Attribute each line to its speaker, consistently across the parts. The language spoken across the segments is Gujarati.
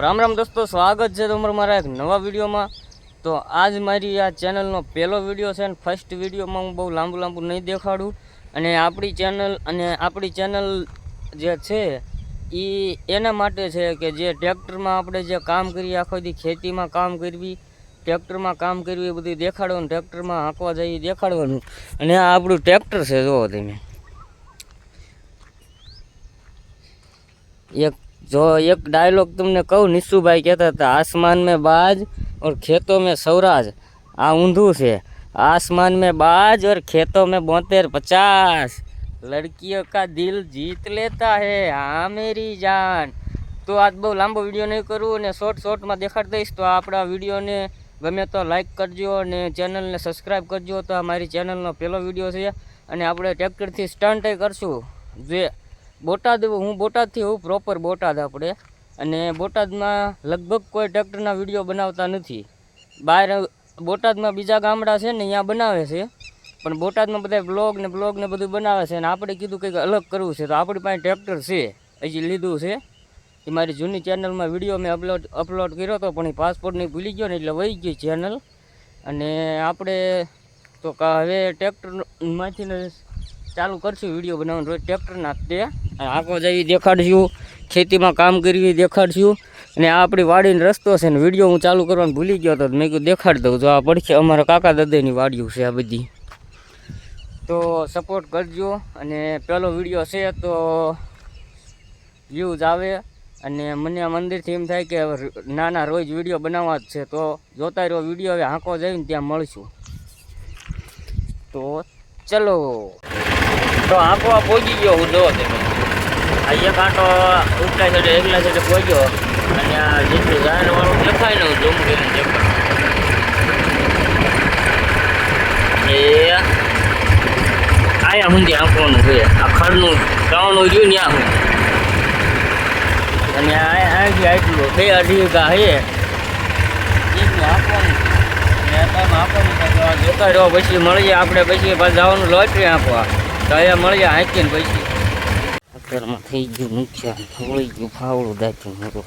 Speaker 1: राम राम दोस्तों, स्वागत है तुम्हारा मारा एक नवा वीडियो में। तो आज मारी आ चेनल पहलो वीडियो है। फर्स्ट वीडियो में हूँ बहुत लांबू लांबू नहीं देखाड़ू। अने आपणी चेनल जे छे ई एना माटे छे कि जे ट्रेक्टर में आपणे जे काम करीए, आखो दी खेती में काम करवी, ट्रेक्टर में काम करवी, बधुं देखाड़वानुं, ट्रेक्टर में हांकवा जाईए देखाड़वानुं। अने आ आपणुं ट्रेक्टर छे, जोवो तमे। एक डायलॉग तुमने कहूँ, निशु भाई कहता था, आसमान में बाज और खेतों में सौराज। आ ऊंधू से, आसमान में बाज और खेतों में 72-50। लड़कियों का दिल जीत लेता है, हाँ मेरी जान। तो आज बहुत लांबो वीडियो नहीं करूँ ने शॉर्ट में देखाड़ दईश। तो आपड़ा वीडियो ने गमे तो लाइक करजो ने चैनल ने सब्सक्राइब करजो। तो अमारी चैनल पहलो वीडियो है अने आपणे ट्रेक्टर थी स्टंट करशुं। जे बोटाद, हूँ बोटाद थी हूँ प्रोपर बोटाद आपणे। अने बोटाद में लगभग कोई ट्रेक्टरना वीडियो बनावता नहीं। बहार बोटाद में बीजा गामड़ा है ने यहाँ बनावे छे, पण बोटाद में बधा ब्लॉग ने बधुं बनावे छे। आपणे कीधुं कंईक अलग करवुं छे, तो आपणी पासे ट्रेक्टर छे, हजी लीधुं छे। ए मारी जूनी चेनल में वीडियो में अपलोड कर्यो तो, पण पासपोर्ट नहीं भूली गयो ने એટલે वही गई चेनल। अने आपणे तो हवे ट्रेक्टर मांथी चालू करशुं वीडियो बनाववानुं। रोज ट्रेक्टर नाखते आंखो जावी देखाड़शुं, खेती में काम करवी देखाड़शुं। अने आ आपणी वाड़ीनो रस्तो छे ने वीडियो हूँ चालू करवानुं भूली गयो तो मैं कीधुं देखाड़ी दऊं। तो आ पड़खे अमारा काका दादानी वाड़ियुं छे आ बधी। तो सपोर्ट करजो। अने पहलो वीडियो छे तो व्यूज आवे अने मने मंदिरथी एम थाय के नाना रोज वीडियो बनाववा ज छे। तो जोता रहो वीडियो। हवे हांको जाईने त्यां मळीशुं। तो चलो। तो आंकवा पહોंची गयो हूँ, जो तमे आ एक आंटो ઉપલા સાઈડે એકલા સાઈડે પહોંચ્યો અને આ જેટલું ઝાડ વાળું દેખાય ને ઝૂમ કરીને દેખાય એ આયા સુધી આંકવાનું છે। આ ખડનું ત્રણું રહ્યું ત્યાં સુધી અને આથી આટલું 2-2.5 વીઘા છે એટલું આંકવાનું ને તમે આંકવાનું જોતા રહ્યો। પછી મળીએ આપણે, પછી પાછું જવાનું લોટરી આંકવા। તો અહીંયા મળીએ હાંકીને પછી। અત્યારમાં થઈ ગયું નુકસાન, વળી ગયું ફાવડું દાખ્યું મારું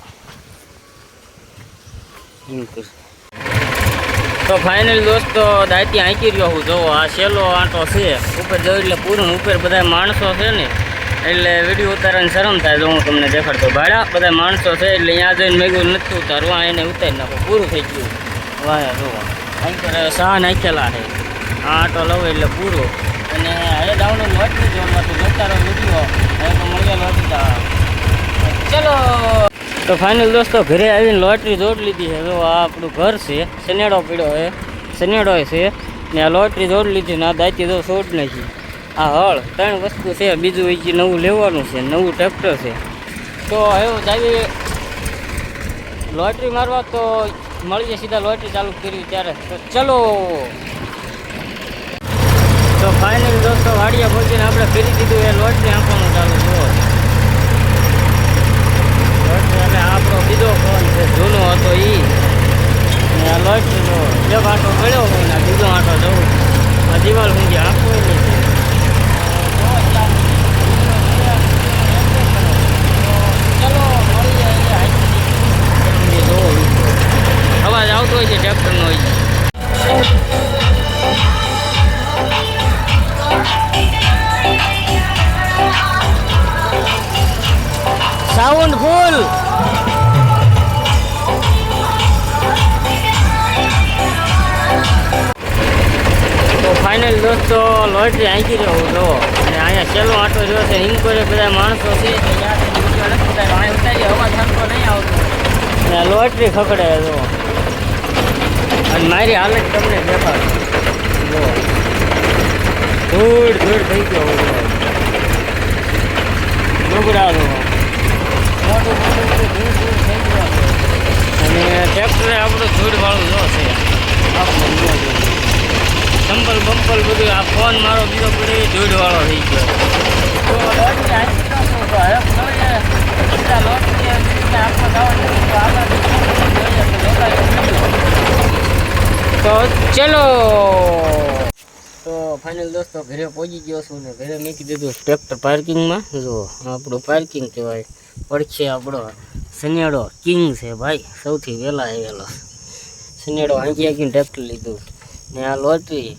Speaker 1: એમ કરશે। તો ફાઇનલ દોસ્તો દાંતી હાંકી રહ્યો હું। જો આ છેલ્લો આંટો છે, ઉપર જવું એટલે પૂરું। ઉપર બધા માણસો છે ને એટલે વિડીયો ઉતારવાની શરમ થાય। જો હું તમને દેખાડતો ભાડા બધા માણસો છે એટલે અહીંયા જઈને મેં કીધું નથી ઉતારવા, એને ઉતારી નાખો, પૂરું થઈ ગયું। વાહ જોવા અહીં પર સા નાખેલા છે। આ આંટો લઉં એટલે પૂરો। અને હવે ડાઉનલોડ વાંચી જોવા તો જોતા રહો વિડીયો। હવે તો મળ્યા લોટરી। ચલો તો ફાઇનલ દોસ્તો ઘરે આવીને લોટરી જોડ લીધી છે। જો આ આપણું ઘર છે, સનેડો પીડ્યો છે, સનેડો છે ને આ લોટરી જોડ લીધી ને આ દાંતી જો છોડ નાખી। આ હળ 3 વસ્તુ છે, બીજું એ નવું લેવાનું છે, નવું ટ્રેક્ટર છે। તો એવું આવી લોટરી મારવા તો મળીએ સીધા લોટરી ચાલુ કરી ત્યારે। તો ચલો। તો ફાઇનલ દોસ્તો વાડિયા પહોંચીને આપણે કરી દીધું એ લોટરી આંકવાનું ચાલુ। જુઓ લોટરી એટલે આપણો બીજો ફોન છે, જૂનો હતો એ ને આ લોટરીનો એક આંટો ગળ્યો હોય ને બીજો આંટો જવું આ દિવાલ સુધી આંકવો નહીં છે। ચલો મળીએ અવાજ આવતો હોય છે ટ્રેક્ટરનો હોય છે। Sound full. तो फाइनल दोस्तों लोटरी आंकी रहो जो अँ छेल्लो आंटो जो है इंकोरे बधा माणसों से अवाज हरको नहीं आवतो। लोटरी खकड़े जो मारी हालत तमने देखाडुं। जो धूड़ धूड़ थई गयो डुगरा जो ट्रेक्टर આપણું ધૂળવાળું જો છે। ચંપલ બંપલ બધું આ ફોન મારો બીજો પડે ધૂળવાળો થઈ ગયો। તો ચલો। તો ફાઇનલ દોસ્તો ઘરે પહોંચી ગયો છું ને ઘરે મૂકી દીધું ટ્રેક્ટર પાર્કિંગમાં। જો આપણું પાર્કિંગ કહેવાય। પડખે આપણો સનેડો કિંગ છે ભાઈ, સૌથી વહેલા આવેલો સનેડો. આંકી આંકીને ટ્રેક્ટર લીધું ને આ લોટરી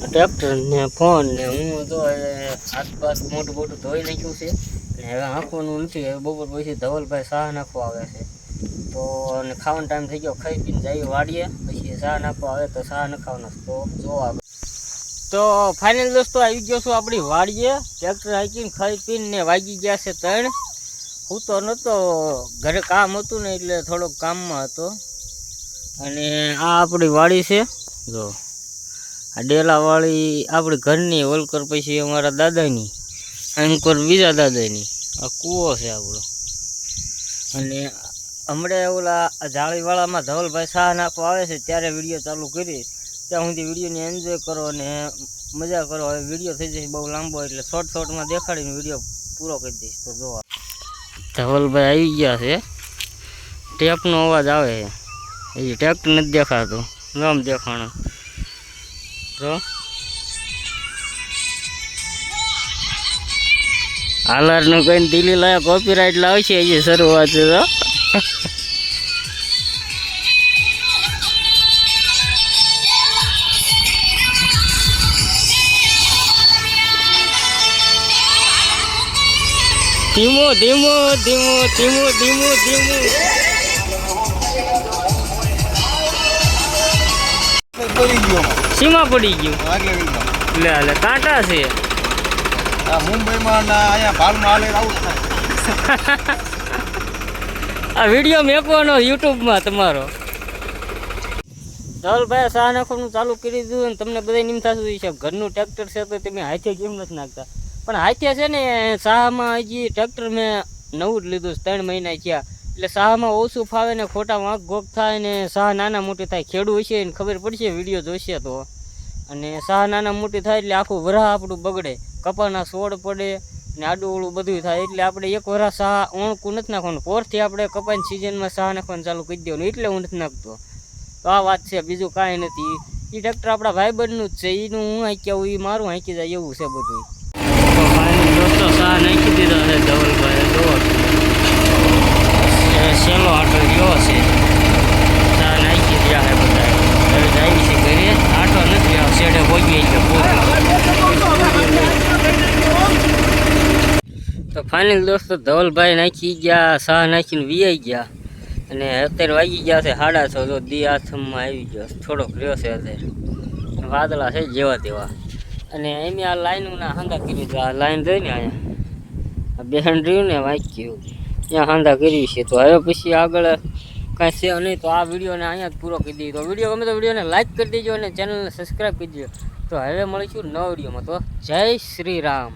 Speaker 1: ટ્રેક્ટર ને ફોન ને હું તો આસપાસ મોટું મોટું ધોઈ નાખ્યું છે ને હવે આંખવાનું નથી. હવે બપોર પછી ધવલભાઈ શાહ નાખવા આવે છે તો અને ખાવાનો ટાઈમ થઈ ગયો, ખાઈ પીને જઈએ વાડીએ, પછી શાહ નાખવા આવે તો શાહ નખાવાના. તો જોવા તો ફાઇનલ દોસ્તો આવી ગયો છું આપણી વાડીએ, ટ્રેક્ટર હાંકીને ખાઈ પીને ને વાગી ગયા છે 3. હું તો નહોતો ઘરે, કામ હતું ને એટલે થોડોક કામમાં હતો. અને આ આપણી વાડી છે જો, આ ડેલાવાળી આપણી ઘરની, ઓલકર પછી અમારા દાદાની, અંકર બીજા દાદાની. આ કૂવો છે આપણો. અને હમણાં ઓલા જાળીવાળામાં ધવલભાઈ શાહ નાખવા આવે છે ત્યારે વિડીયો ચાલુ કરી, ત્યાં સુધી વિડીયોને એન્જોય કરો અને મજા કરો. હવે વિડીયો થઈ જશે બહુ લાંબો એટલે શોર્ટમાં દેખાડીને વિડીયો પૂરો કરી દઈશ. તો જોવા ધવલભાઈ આવી ગયા છે, ટેપનો અવાજ આવે છે, એ ટ્રેક્ટર નથી દેખાતું, નામ દેખાણું તો હાલારનું કહીને દિલ્હી લાયા કોપીરાઇટ લાવશે એ શરૂઆત છે તો. ધીમો ધીમો ધીમો ધીમો ધીમો ધીમો સીમા પડી ગયું. લે લે કાંટા છે
Speaker 2: મુંબઈમાં અહીંયા ભાલમાં હાલે આવું થાય.
Speaker 1: આ વિડીયો મેકવાનો યુટ્યુબમાં તમારો. ધવલભાઈ શાહ નાખવાનું ચાલુ કરી દીધું અને તમને બધા નિમ થતું છે ઘરનું ટ્રેક્ટર છે તો તમે હાથે કેમ નથી નાખતા. પણ હાથે છે ને શાહમાં હજી ટ્રેક્ટર મેં નવું જ લીધું, 3 મહિના થયા એટલે શાહમાં ઓછું ફાવે ને ખોટા વાંક ગોક થાય ને શાહ નાના મોટી થાય. ખેડૂત હશે ને ખબર પડશે વિડીયો જોશે તો. અને શાહ નાના મોટી થાય એટલે આખું વરહ આપણું બગડે, કપાના છોડ પડે ને આડું ઓળું બધું થાય. એટલે આપણે એક વરહ શાહ ઓણકું નથી નાખવાનું, પોરથી આપણે કપાની સિઝનમાં શાહ નાખવાનું ચાલુ કરી દેવાનું, એટલે હું નથી નાખતો. તો આ વાત છે, બીજું કાંઈ નથી. એ ટ્રેક્ટર આપણા ભાઈબંધનું જ છે, એનું હું હાંકી આવું એ મારું હાંકી જાય એવું છે બધું. તો ફાઇનલ દોસ્તો શાહ નાખી દીધા છે ધવલભાઈ. જોવો સેલો આટો રહ્યો છે, શાહ નાખી રહ્યા છે બધા. હવે જાય છે ઘરે, આટો નથી રહ્યો, શેડે પહોંચી ગયો પૂરો. તો ફાઇનલ દોસ્તો ધવલભાઈ નાખી ગયા, શાહ નાખીને વીઆઈ ગયા. અને અત્યારે વાગી ગયા છે 6:30. તો દી હાથમાં આવી ગયો, થોડોક રહ્યો છે અત્યારે, વાદળા છે જેવા તેવા. અને એમ આ લાઈનના હાંધા કર્યું છે, આ લાઈન રહી ને અહીંયા બેહન રહ્યું ને વાંચ્યું ત્યાં હાંધા કર્યું છે. તો હવે પછી આગળ કાંઈ છે નહીં. તો આ વિડીયોને અહીંયા જ પૂરો કરી દઈએ. તો વિડીયો ગમે તો વિડીયોને લાઈક કરી દેજો અને ચેનલને સબસ્ક્રાઈબ કરી દેજો. તો હવે મળીશું નવા વિડીયોમાં. તો જય શ્રી રામ.